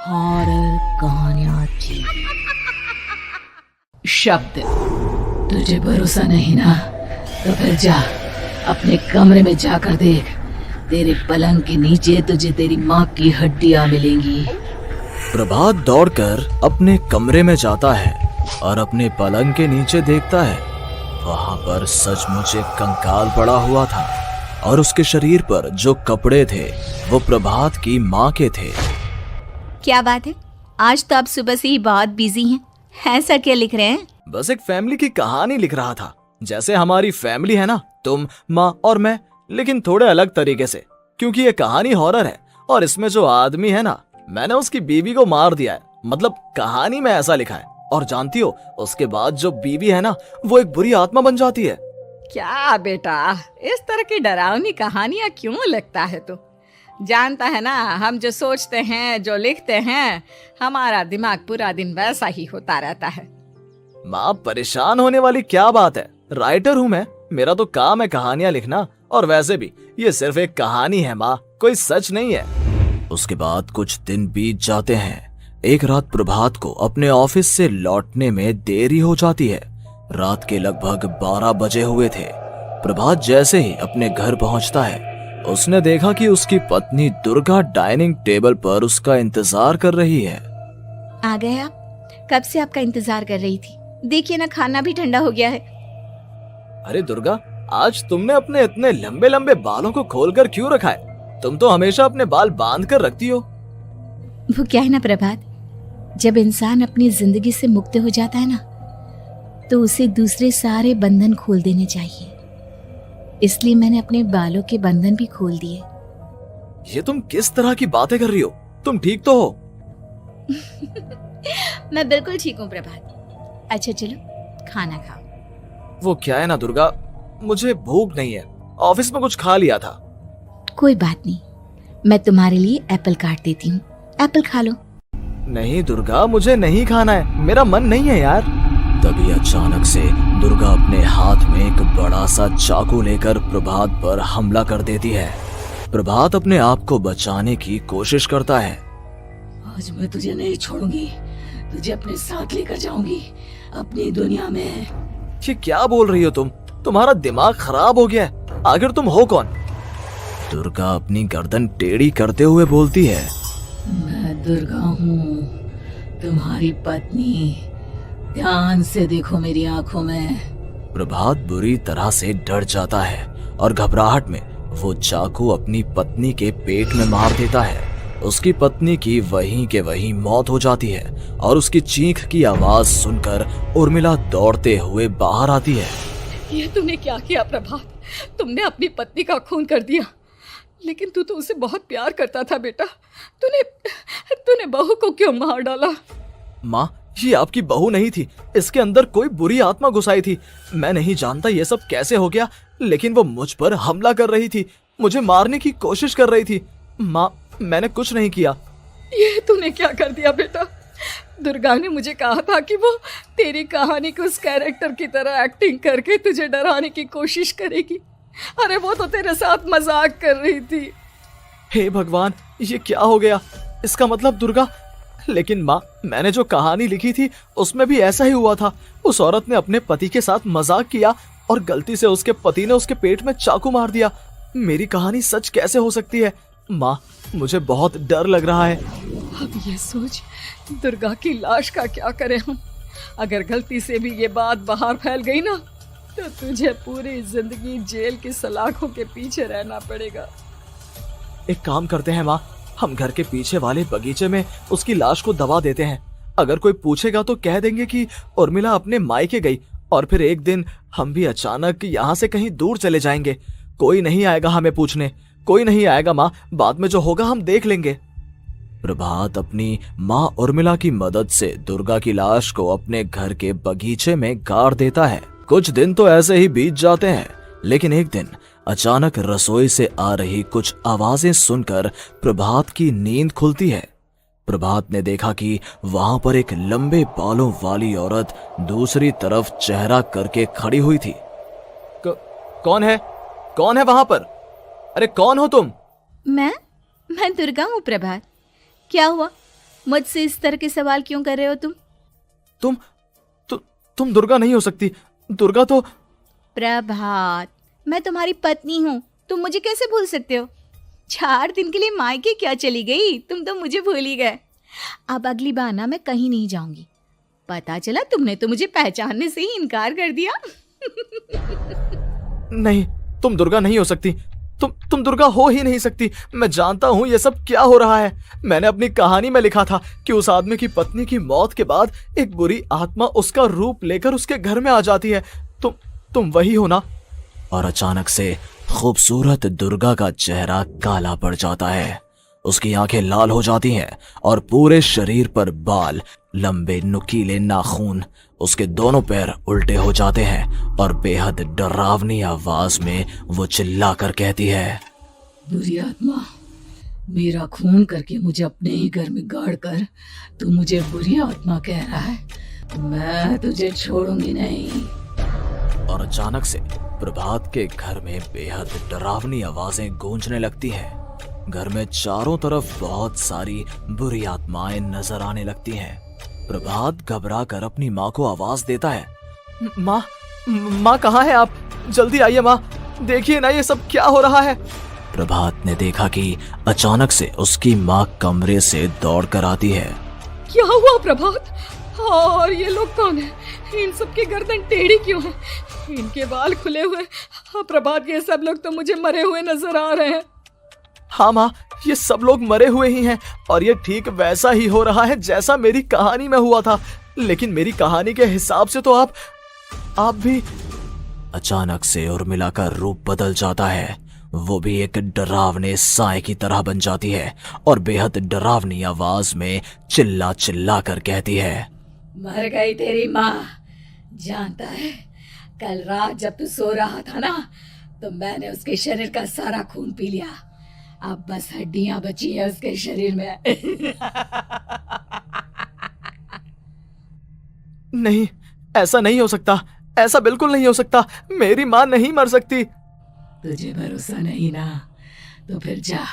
Horror कहानियां थी। शब्द, तुझे भरोसा नहीं ना, तो फिर जा अपने कमरे में जाकर देख। तेरे पलंग के नीचे तुझे तेरी माँ की हड्डियां मिलेंगी। प्रभात दौड़कर अपने कमरे में जाता है और अपने पलंग के नीचे देखता है। वहां पर सचमुच एक कंकाल पड़ा हुआ था और उसके शरीर पर जो कपड़े थे वो प्रभात की माँ के थे। क्या बात है, आज तो आप सुबह से ही बहुत बिजी हैं। ऐसा क्या लिख रहे हैं? बस एक फैमिली की कहानी लिख रहा था। जैसे हमारी फैमिली है ना, तुम, माँ और मैं, लेकिन थोड़े अलग तरीके से, क्योंकि ये कहानी हॉरर है और इसमें जो आदमी है ना, मैंने उसकी बीवी को मार दिया है। मतलब कहानी में ऐसा लिखा है। और जानती हो, उसके बाद जो बीवी है ना, वो एक बुरी आत्मा बन जाती है। क्या बेटा, इस तरह की डरावनी कहानियां क्यों लिखता है तू? जानता है ना, हम जो सोचते हैं, जो लिखते हैं, हमारा दिमाग पूरा दिन वैसा ही होता रहता है। माँ, परेशान होने वाली क्या बात है? राइटर हूँ मैं, मेरा तो काम है कहानियां लिखना। और वैसे भी ये सिर्फ एक कहानी है माँ, कोई सच नहीं है। उसके बाद कुछ दिन बीत जाते हैं। एक रात प्रभात को अपने ऑफिस से लौटने में देरी हो जाती है। रात के लगभग 12 बजे हुए थे। प्रभात जैसे ही अपने घर पहुंचता है, उसने देखा कि उसकी पत्नी दुर्गा डाइनिंग टेबल पर उसका इंतजार कर रही है। आ गए आप? कब से आपका इंतजार कर रही थी। देखिए ना, खाना भी ठंडा हो गया है। अरे दुर्गा, आज तुमने अपने इतने लंबे लंबे बालों को खोलकर क्यों रखा है? तुम तो हमेशा अपने बाल बांध कर रखती हो। वो क्या है ना प्रभात, जब इंसान अपनी जिंदगी से मुक्त हो जाता है ना, तो उसे दूसरे सारे बंधन खोल देने चाहिए। इसलिए मैंने अपने बालों के बंधन भी खोल दिए। ये तुम किस तरह की बातें कर रही हो? तुम ठीक तो हो? मैं बिल्कुल ठीक हूँ प्रभात। अच्छा चलो खाना खाओ। वो क्या है ना दुर्गा, मुझे भूख नहीं है। ऑफिस में कुछ खा लिया था। कोई बात नहीं, मैं तुम्हारे लिए एप्पल काट देती हूँ, एप्पल खा लो। नहीं दुर्गा, मुझे नहीं खाना है, मेरा मन नहीं है यार। तभी अचानक से दुर्गा अपने हाथ में एक बड़ा सा चाकू लेकर प्रभात पर हमला कर देती है। प्रभात अपने आप को बचाने की कोशिश करता है। आज मैं तुझे नहीं छोड़ूंगी, तुझे अपने साथ लेकर जाऊंगी अपनी दुनिया में। ये क्या बोल रही हो तुम? तुम्हारा दिमाग खराब हो गया है। आखिर तुम हो कौन? दुर्गा अपनी गर्दन टेढ़ी करते हुए बोलती है। मैं दुर्गा हूँ, तुम्हारी पत्नी। ध्यान से देखो मेरी आंखों में। प्रभात बुरी तरह से डर जाता है और घबराहट में वो चाकू अपनी पत्नी के पेट में मार देता है। उसकी पत्नी की वहीं के वहीं मौत हो जाती है और उसकी चीख की आवाज सुनकर उर्मिला दौड़ते हुए बाहर आती है। ये तूने क्या किया प्रभात? तुमने अपनी पत्नी का खून कर दिया। लेकिन तू तो उसे बहुत प्यार करता था बेटा। तूने बहू को क्यों मार डाला? माँ, ये आपकी बहू नहीं थी, इसके अंदर कोई बुरी आत्मा घुसाई थी। मैं नहीं जानता ये सब कैसे हो गया, लेकिन वो मुझ पर हमला कर रही थी, मुझे मारने की कोशिश कर रही थी। माँ, मैंने कुछ नहीं किया। ये तूने क्या कर दिया बेटा? दुर्गा ने मुझे कहा था कि वो तेरी कहानी को उस कैरेक्टर की तरह एक्टिंग करके तुझे डराने की कोशिश करेगी। अरे वो तो तेरे साथ मजाक कर रही थी। हे भगवान, ये क्या हो गया? इसका मतलब दुर्गा। लेकिन माँ, मैंने जो कहानी लिखी थी उसमें भी ऐसा ही हुआ था। उस औरत ने अपने पति के साथ मजाक किया और गलती से उसके पति ने उसके पेट में चाकू मार दिया। मेरी कहानी सच कैसे हो सकती है? माँ, मुझे बहुत डर लग रहा है। अब ये सोच, दुर्गा की लाश का क्या करें हम? अगर गलती से भी ये बात बाहर फैल गई ना, तो तुझे पूरी जिंदगी जेल की सलाखों के पीछे रहना पड़ेगा। एक काम करते हैं माँ, हम घर के पीछे वाले बगीचे में उसकी लाश को दबा देते हैं। अगर कोई पूछेगा तो कह देंगे कि उर्मिला अपने मायके गई और फिर एक दिन हम भी अचानक यहाँ से कहीं दूर चले जाएंगे। कोई नहीं आएगा हमें पूछने, कोई नहीं आएगा माँ, बाद में जो होगा हम देख लेंगे। प्रभात अपनी माँ उर्मिला की मदद से दुर्गा की लाश को अपने घर के बगीचे में गाड़ देता है। कुछ दिन तो ऐसे ही बीत जाते हैं, लेकिन एक दिन अचानक रसोई से आ रही कुछ आवाजें सुनकर प्रभात की नींद खुलती है। प्रभात ने देखा कि वहां पर एक लंबे बालों वाली औरत दूसरी तरफ चेहरा करके खड़ी हुई थी। कौन है? कौन है वहां पर? अरे कौन हो तुम? मैं दुर्गा हूँ प्रभात। क्या हुआ? मुझसे इस तरह के सवाल क्यों कर रहे हो तुम? तुम दुर्गा नहीं हो सकती। दुर्गा तो प्रभात, मैं तुम्हारी पत्नी हूँ, तुम मुझे कैसे भूल सकते हो? 4 दिन के लिए मायके क्या चली गई, तुम तो मुझे भूल ही गए। अब अगली बार ना मैं कहीं नहीं जाऊंगी। पता चला तुमने तो मुझे पहचानने से ही इनकार कर दिया। नहीं, तुम दुर्गा नहीं हो सकती। तुम दुर्गा हो ही नहीं सकती। मैं जानता हूँ ये सब क्या हो रहा है। मैंने अपनी कहानी में लिखा था कि उस आदमी की पत्नी की मौत के बाद एक बुरी आत्मा उसका रूप लेकर उसके घर में आ जाती है। तुम वही हो ना? और अचानक से खूबसूरत दुर्गा का चेहरा काला पड़ जाता है। उसकी आंखें लाल हो जाती हैं और पूरे शरीर पर बाल, लंबे नुकीले नाखून, उसके दोनों पैर उल्टे हो जाते हैं और बेहद डरावनी आवाज में वो चिल्लाकर कहती है, बुरी आत्मा, मेरा खून करके मुझे अपने ही घर में गाड़ कर तू मुझे बुरी आत्मा कह रहा है? मैं तुझे छोड़ूंगी नहीं। और अचानक से प्रभात के घर में बेहद डरावनी आवाजें गूंजने लगती हैं। घर में चारों तरफ बहुत सारी बुरी आत्माएं नजर आने लगती हैं। प्रभात घबरा कर अपनी माँ को आवाज देता है, माँ कहाँ है आप? जल्दी आइए माँ, देखिए ना ये सब क्या हो रहा है। प्रभात ने देखा कि अचानक से उसकी माँ कमरे से दौड़ कर आती है। क्या हुआ प्रभात? और ये लोग कौन है? इन सब की गर्दन टेढ़ी क्यों है? इनके बाल खुले हुए। प्रभात, ये सब लोग तो मुझे मरे हुए नजर आ रहे हैं। हाँ माँ, ये सब लोग मरे हुए ही हैं और ये ठीक वैसा ही हो रहा है जैसा मेरी कहानी में हुआ था। लेकिन मेरी कहानी के हिसाब से तो आप भी। अचानक से उर्मिला का रूप बदल जाता है। वो भी एक डरावने साए की तरह बन जाती है और बेहद डरावनी आवाज में चिल्ला चिल्ला कर कहती है, मर गई तेरी माँ। जानता है, कल रात जब तू सो रहा था ना, तो मैंने उसके शरीर का सारा खून पी लिया। अब बस हड्डियां बची है उसके शरीर में। नहीं, ऐसा नहीं हो सकता। ऐसा बिल्कुल नहीं हो सकता। मेरी माँ नहीं मर सकती। तुझे भरोसा नहीं ना? तो फिर जा,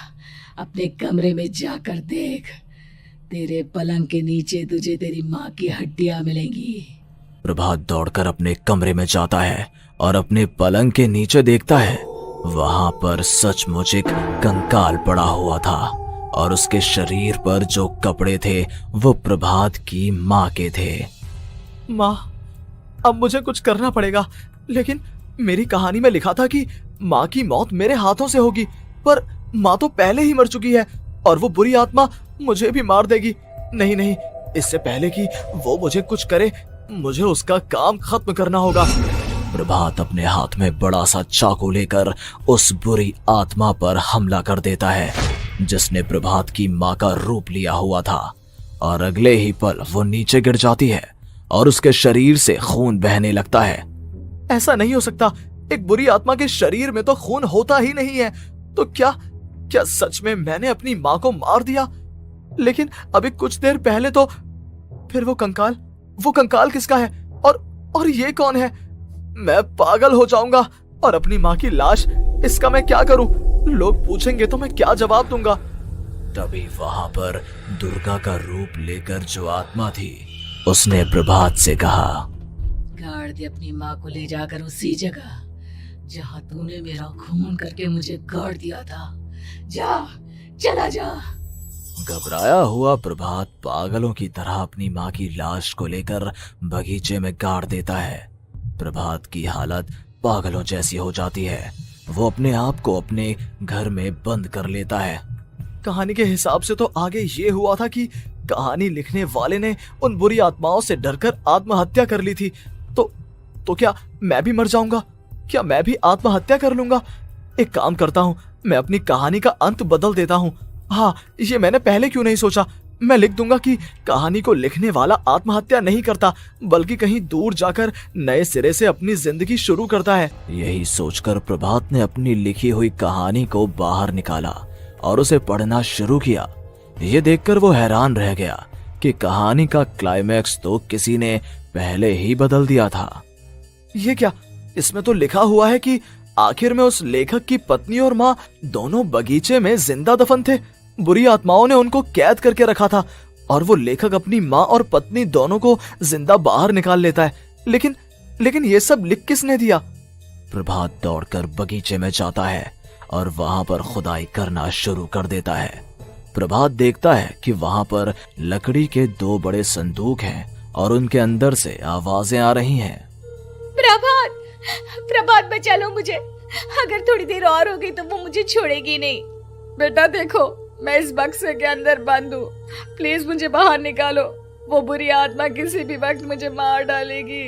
अपने कमरे में जाकर देख। तेरे पलंग के नीचे तुझे तेरी माँ की हड्डियां मिलेंगी। प्रभात दौड़कर अपने कमरे में जाता है और अपने पलंग के नीचे देखता है। वहां पर सचमुच एक कंकाल पड़ा हुआ था और उसके शरीर पर जो कपड़े थे वो प्रभात की माँ के थे। माँ, अब मुझे कुछ करना पड़ेगा। लेकिन मेरी कहानी में लिखा था कि माँ की मौत मेरे हाथों से होगी, पर माँ तो पहले ही मर चुकी है और वो बुरी आत्मा मुझे भी मार देगी। नहीं, इससे पहले कि वो मुझे कुछ करे, मुझे उसका काम खत्म करना होगा। प्रभात अपने हाथ में बड़ा सा चाकू लेकर उस बुरी आत्मा पर हमला कर देता है जिसने प्रभात की माँ का रूप लिया हुआ था, और अगले ही पल वो नीचे गिर जाती है और उसके शरीर से खून बहने लगता है। ऐसा नहीं हो सकता। एक बुरी आत्मा के शरीर में तो खून होता ही नहीं है। तो क्या सच में मैंने अपनी माँ को मार दिया? लेकिन अभी कुछ देर पहले तो फिर वो कंकाल किसका है? और ये कौन है? मैं पागल हो जाऊंगा। और अपनी माँ की लाश, इसका मैं क्या करूं? लोग पूछेंगे तो मैं क्या जवाब दूंगा? तभी वहां पर दुर्गा का रूप लेकर जो आत्मा थी उसने प्रभात से कहा, गाड़ दे अपनी माँ को ले जाकर उसी जगह जहाँ तूने मेरा खून करके मुझे गाड़ दिया था। जा, चला जा। घबराया हुआ प्रभात पागलों की तरह अपनी माँ की लाश को लेकर बगीचे में गाड़ देता है। प्रभात की हालत पागलों जैसी हो जाती है। वो अपने आप को अपने घर में बंद कर लेता है। कहानी के हिसाब से तो आगे ये हुआ था कि कहानी लिखने वाले ने उन बुरी आत्माओं से डरकर आत्महत्या कर ली थी। तो क्या मैं भी मर जाऊंगा? क्या मैं भी आत्महत्या कर लूंगा? एक काम करता हूँ, मैं अपनी कहानी का अंत बदल देता हूँ। हाँ, ये मैंने पहले क्यों नहीं सोचा। मैं लिख दूंगा कि कहानी को लिखने वाला आत्महत्या नहीं करता, बल्कि कहीं दूर जाकर नए सिरे से अपनी जिंदगी शुरू करता है। यही सोचकर प्रभात ने अपनी लिखी हुई कहानी को बाहर निकाला और उसे पढ़ना शुरू किया। ये देखकर वो हैरान रह गया कि कहानी का क्लाइमैक्स तो किसी ने पहले ही बदल दिया था। ये क्या? इसमें तो लिखा हुआ है कि आखिर में उस लेखक की पत्नी और माँ दोनों बगीचे में जिंदा दफन थे। बुरी आत्माओं ने उनको कैद करके रखा था और वो लेखक अपनी माँ और पत्नी दोनों को जिंदा बाहर निकाल लेता है। लेकिन ये सब लिख किसने दिया? प्रभात दौड़कर बगीचे में जाता है और वहां पर खुदाई करना शुरू कर देता है। प्रभात देखता है कि वहां पर लकड़ी के 2 बड़े संदूक हैं और उनके अंदर से आवाजें आ रही हैं। प्रभात, प्रभात बचा लो मुझे, अगर थोड़ी देर और हो गई तो वो मुझे छोड़ेगी नहीं। बेटा देखो, मैं इस बक्से के अंदर बंद हूँ, प्लीज मुझे बाहर निकालो, वो बुरी आत्मा किसी भी वक्त मुझे मार डालेगी।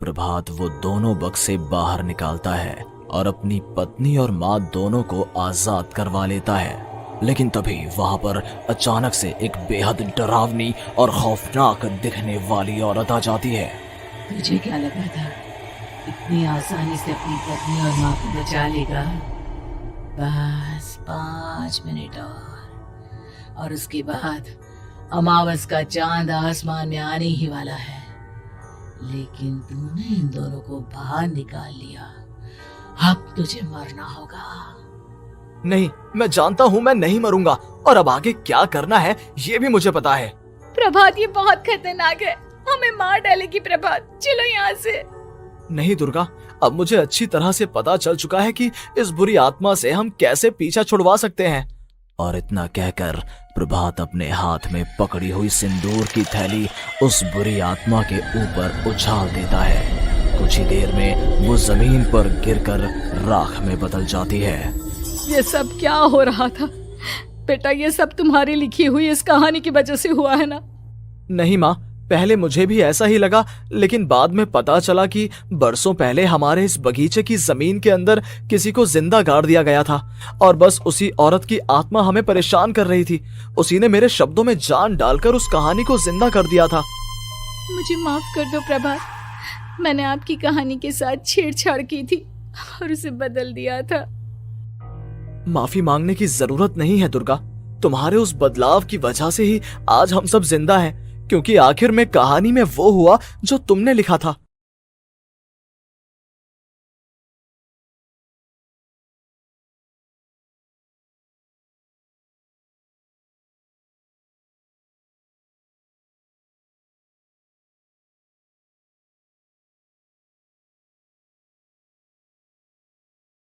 प्रभात वो दोनों बक्से बाहर निकालता है और अपनी पत्नी और माँ दोनों को आजाद करवा लेता है। लेकिन तभी वहां पर अचानक से एक बेहद डरावनी और खौफनाक दिखने वाली औरत आ जाती है। तुझे क्या लगा था इतनी आसानी से अपनी पत्नी और माँ को बचा लेगा? बस 5 मिनट और उसके बाद अमावस का चांद आसमान में आने ही वाला है। लेकिन तूने इन दोनों को बाहर निकाल लिया, अब तुझे मरना होगा। नहीं, मैं जानता हूँ मैं नहीं मरूंगा, और अब आगे क्या करना है ये भी मुझे पता है। प्रभात, ये बहुत खतरनाक है, हमें मार डालेगी। प्रभात, चलो यहाँ से। नहीं दुर्गा, अब मुझे अच्छी तरह से पता चल चुका है कि इस बुरी आत्मा से हम कैसे पीछा छुड़वा सकते हैं। और इतना कहकर प्रभात अपने हाथ में पकड़ी हुई सिंदूर की थैली उस बुरी आत्मा के ऊपर उछाल देता है। कुछ ही देर में वो जमीन पर गिरकर राख में बदल जाती है। ये सब क्या हो रहा था बेटा? ये सब तुम्हारी लिखी हुई इस कहानी की वजह से हुआ है ना? नहीं माँ, पहले मुझे भी ऐसा ही लगा, लेकिन बाद में पता चला कि बरसों पहले हमारे इस बगीचे की जमीन के अंदर किसी को जिंदा गाड़ दिया गया था और बस उसी औरत की आत्मा हमें परेशान कर रही थी। उसी ने मेरे शब्दों में जान डालकर उस कहानी को जिंदा कर दिया था। मुझे माफ कर दो प्रभात, मैंने आपकी कहानी के साथ छेड़छाड़ की थी और उसे बदल दिया था। माफी मांगने की जरूरत नहीं है दुर्गा, तुम्हारे उस बदलाव की वजह से ही आज हम सब जिंदा हैं, क्योंकि आखिर में कहानी में वो हुआ जो तुमने लिखा था।